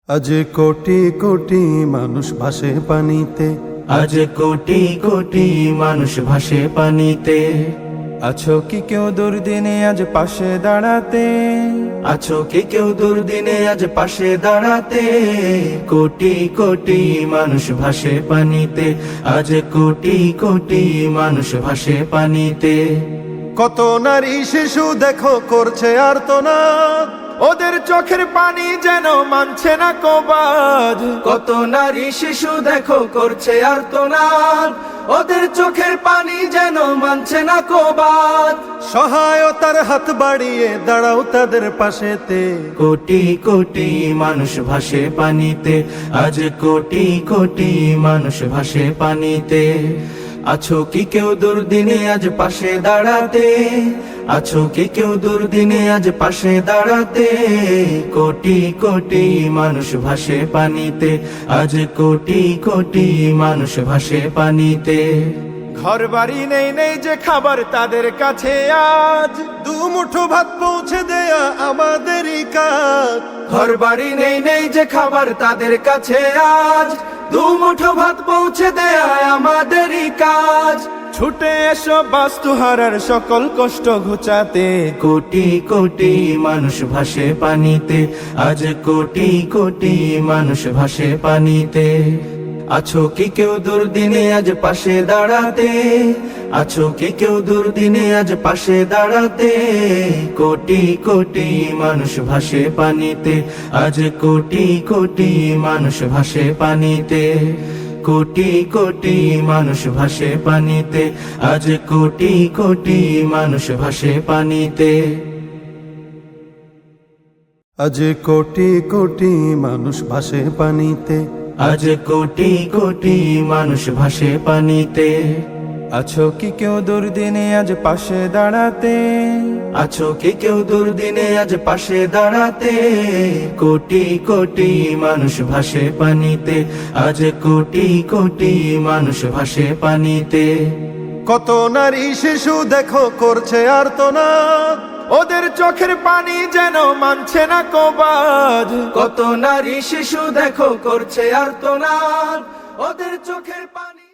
আজ কোটি কোটি মানুষ ভাসে পানিতে, আজ কোটি কোটি মানুষ ভাসে পানিতে। আছো কি কেউ দুর্দিনে আজ পাশে দাঁড়াতে? আছো কি কেউ দুর্দিনে আজ পাশে দাঁড়াতে? কোটি কোটি মানুষ ভাসে পানিতে, আজ কোটি কোটি মানুষ ভাসে পানিতে। কত নারী শিশু দেখো করছে আর্তনাদ, ওদের চোখের পানি যেন মানছে না কবাদ। কত নারী শিশু দেখো করছে আর্তনাদ, ওদের চোখের পানি যেন মানছে না কবাদ। সহায়তার হাত বাড়িয়ে দাঁড়াও তাদের পাশেতে। কোটি কোটি মানুষ ভাসে পানিতে, আজ কোটি কোটি মানুষ ভাসে পানিতে। আছো কি কেউ দুর্দিনে আজ পাশে দাঁড়াতে? আছো কি কেউ দুর্দিনে আজ পাশে দাঁড়াতে? কোটি কোটি মানুষ ভাসে পানিতে, আজ কোটি কোটি মানুষ ভাসে পানিতে। ঘর বাড়ি নেই নেই যে খাবার তাদের কাছে আজ, দু মুঠো ভাত পৌঁছে দেয়া আমাদেরই কাজ। ঘর বাড়ি নেই নেই যে খাবার তাদের কাছে আজ, দু মুঠো ভাত পৌঁছে দেয়া আমাদেরই কাজ। ছুটে এসো বাস্তুহারার সকল কষ্ট ঘুচাতে। কোটি কোটি মানুষ ভাসে পানিতে, আজ কোটি কোটি মানুষ ভাসে পানিতে। আছো কি কেউ দুর্দিনে আজ পাশে দাঁড়াতে? আছো কি কেউ দুর্দিনে আজ পাশে দাঁড়াতে? কোটি কোটি মানুষ ভাসে পানিতে, আজ কোটি কোটি মানুষ ভাসে পানিতে। কোটি কোটি মানুষ ভাসে পানিতে, আজ কোটি কোটি মানুষ ভাসে পানিতে। আজ কোটি কোটি মানুষ ভাসে পানিতে, আজ কোটি কোটি মানুষ ভাসে পানিতে। আছো কি কেউ দুর্দিনে আজ পাশে দাঁড়াতে? আছো কি কেউ দুর্দিনে আজ পাশে দাঁড়াতে? কোটি কোটি মানুষ ভাসে পানিতে, আজ কোটি কোটি মানুষ ভাসে পানিতে। কত নারী শিশু দেখো করছে আর্তনাদ, ওদের চোখের পানি যেন মানছে না কবাদ। কত নারী শিশু দেখো করছে আর্তনাদ, ওদের চোখের পানি